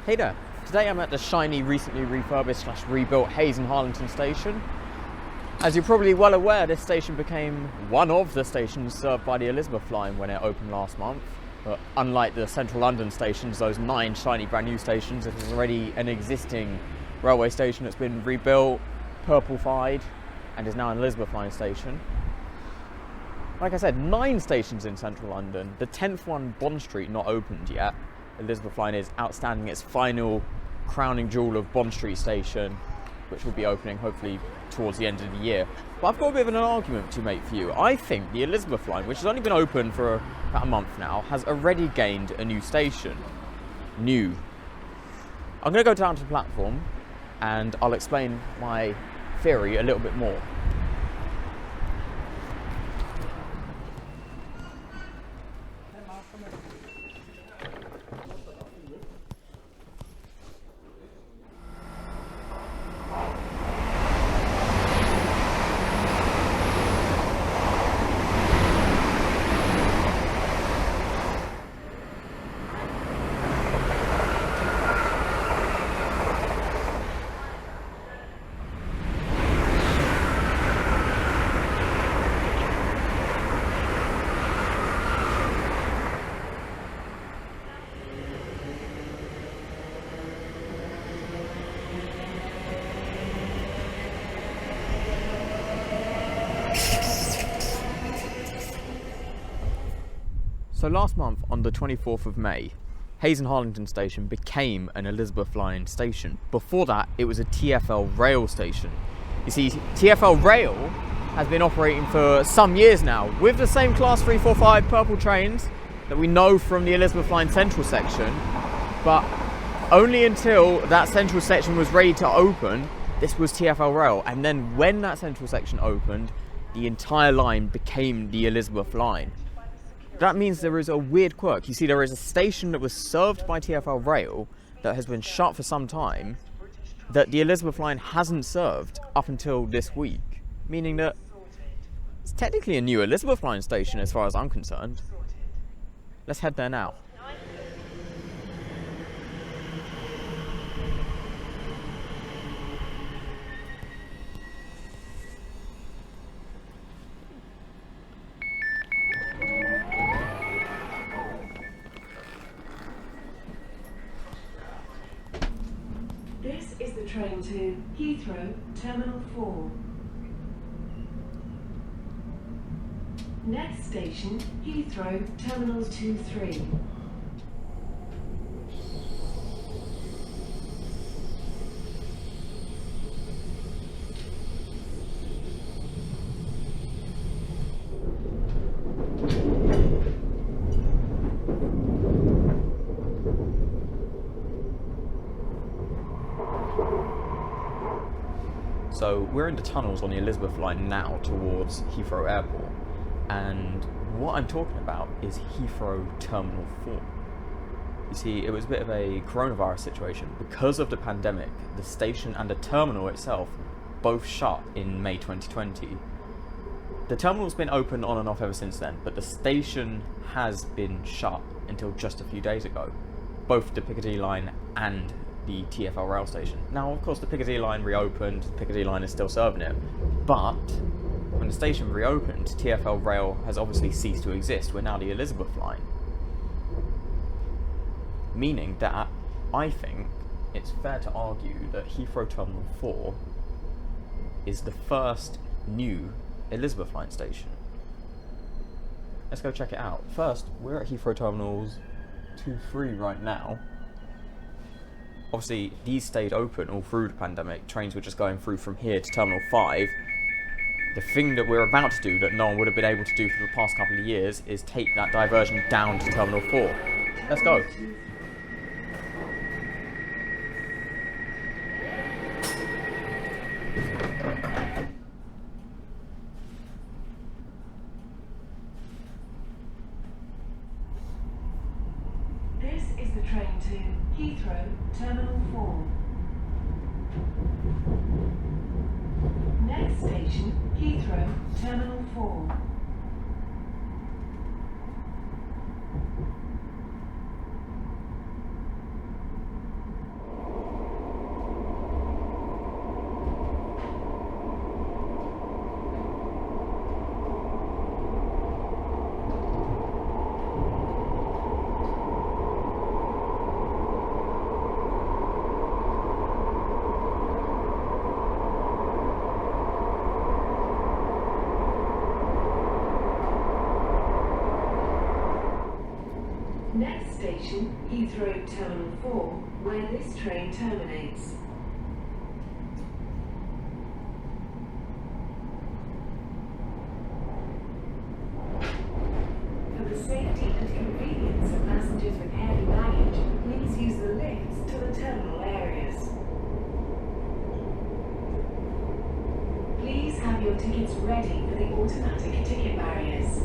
Hey there, today I'm at the shiny, recently refurbished / rebuilt Hayes and Harlington station. As you're probably well aware, this station became one of the stations served by the Elizabeth line when it opened last month. But unlike the central London stations, those 9 shiny brand new stations, it is already an existing railway station that's been rebuilt, purplified, and is now an Elizabeth line station. Like I said, 9 stations in central London, the 10th one, Bond Street, not opened yet. Elizabeth line is outstanding its final crowning jewel of Bond Street station, which will be opening hopefully towards the end of the year. But I've got a bit of an argument to make for you. I think the Elizabeth line, which has only been open for about a month now, has already gained a new station. New. I'm going to go down to the platform and I'll explain my theory a little bit more. So last month, on the 24th of May, Hayes and Harlington station became an Elizabeth line station. Before that, it was a TfL Rail station. You see, TfL Rail has been operating for some years now with the same Class 345 purple trains that we know from the Elizabeth line central section, but only until that central section was ready to open, this was TfL Rail. And then when that central section opened, the entire line became the Elizabeth line. That means there is a weird quirk. You see, there is a station that was served by TfL Rail that has been shut for some time that the Elizabeth line hasn't served up until this week, meaning that it's technically a new Elizabeth line station as far as I'm concerned. Let's head there now. This is the train to Heathrow Terminal 4. Next station, Heathrow Terminal 2-3. So we're in the tunnels on the Elizabeth line now towards Heathrow Airport, and what I'm talking about is Heathrow Terminal 4. You see, it was a bit of a coronavirus situation. Because of the pandemic, the station and the terminal itself both shut in May 2020. The terminal's been open on and off ever since then, but the station has been shut until just a few days ago, both the Piccadilly line and the TfL Rail station. Now, of course, the Piccadilly line reopened, the Piccadilly line is still serving it, but when the station reopened, TfL Rail has obviously ceased to exist. We're now the Elizabeth line. Meaning that I think it's fair to argue that Heathrow Terminal 4 is the first new Elizabeth line station. Let's go check it out. First, we're at Heathrow Terminals 2-3 right now. Obviously, these stayed open all through the pandemic. Trains were just going through from here to Terminal 5. The thing that we're about to do that no one would have been able to do for the past couple of years is take that diversion down to Terminal 4. Let's go. This is the train to Heathrow Terminal 4. Next station, Heathrow Terminal 4. Heathrow Terminal 4, where this train terminates. For the safety and convenience of passengers with heavy baggage, please use the lifts to the terminal areas. Please have your tickets ready for the automatic ticket barriers.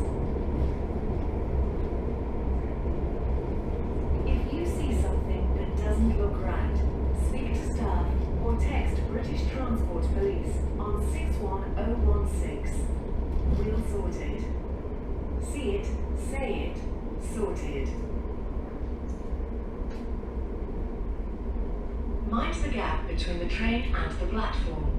If you see something that doesn't look right, speak to staff or text British Transport Police on 61016. We'll sort it. See it, say it, sorted. Mind the gap between the train and the platform.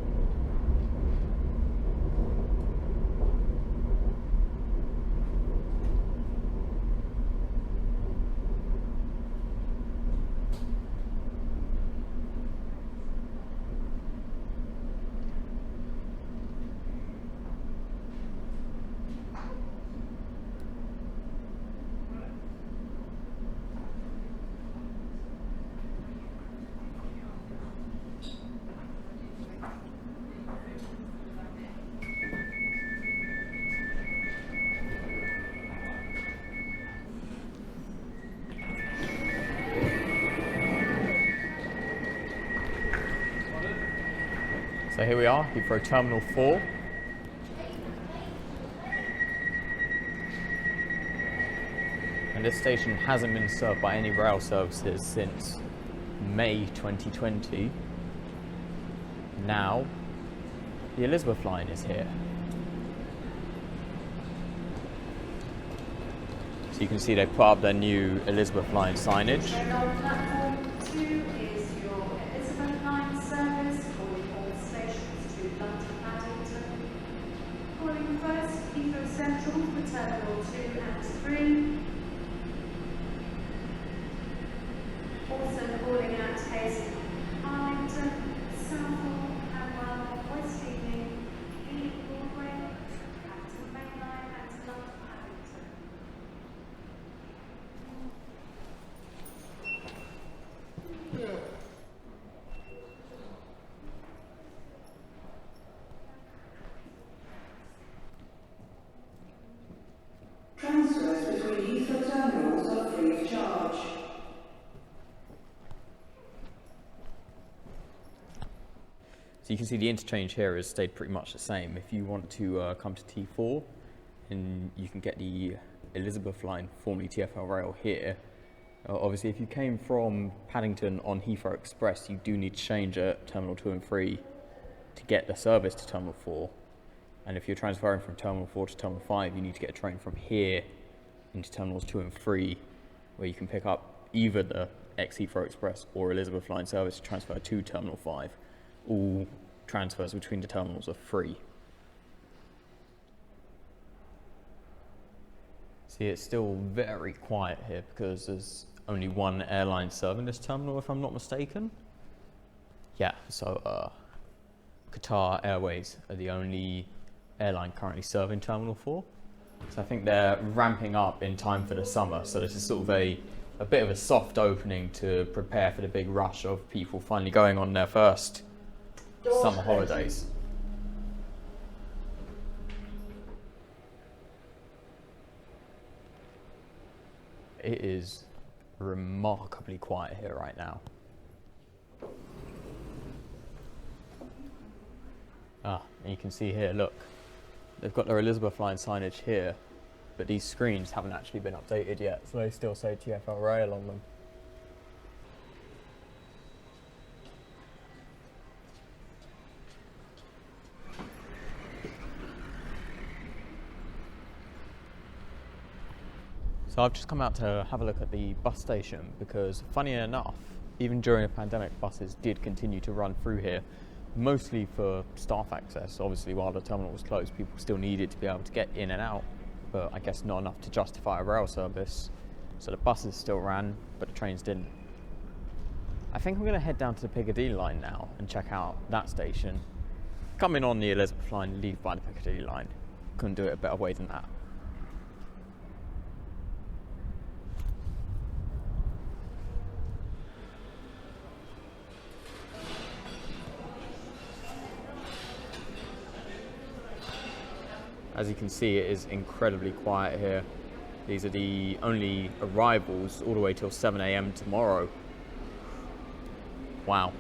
So here we are, Heathrow Terminal 4. And this station hasn't been served by any rail services since May 2020. Now, the Elizabeth line is here. So you can see they put up their new Elizabeth line signage. On platform 2 is your Elizabeth line service, calling all stations to London Paddington. Calling first Heathrow Central for Terminal 2 and 3. Also calling out Hayes, Arlington, Southall, Hanwell, West Ealing, Ely Broadway, Hampton Main Line and London Paddington. Transfers between Heathrow terminals are free of charge. So you can see the interchange here has stayed pretty much the same. If you want to come to T4, and you can get the Elizabeth line, formerly TfL Rail, here. Obviously, if you came from Paddington on Heathrow Express, you do need to change at Terminal 2 and 3 to get the service to Terminal 4. And if you're transferring from Terminal 4 to Terminal 5, you need to get a train from here into Terminals 2 and 3, where you can pick up either the ex-Heathrow Express or Elizabeth line service to transfer to Terminal 5. All transfers between the terminals are free. See, it's still very quiet here because there's only one airline serving this terminal, if I'm not mistaken. Yeah, so Qatar Airways are the only airline currently serving Terminal 4. So I think they're ramping up in time for the summer. So this is sort of a bit of a soft opening to prepare for the big rush of people finally going on their first summer holidays. It is remarkably quiet here right now. And you can see here, look, they've got their Elizabeth line signage here, but these screens haven't actually been updated yet, so they still say TfL Rail on them. So I've just come out to have a look at the bus station because, funny enough, even during a pandemic, buses did continue to run through here, mostly for staff access. Obviously, while the terminal was closed, people still needed to be able to get in and out, but I guess not enough to justify a rail service. So the buses still ran, but the trains didn't. I think I'm going to head down to the Piccadilly line now and check out that station. Come in on the Elizabeth line, leave by the Piccadilly line. Couldn't do it a better way than that. As you can see, it is incredibly quiet here. These are the only arrivals all the way till 7 AM tomorrow. Wow.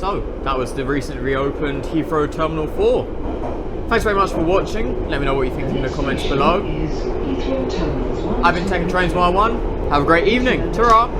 So, that was the recently reopened Heathrow Terminal 4. Thanks very much for watching. Let me know what you think in the comments below. I've been taking Trains Mile 1. Have a great evening. Ta-ra!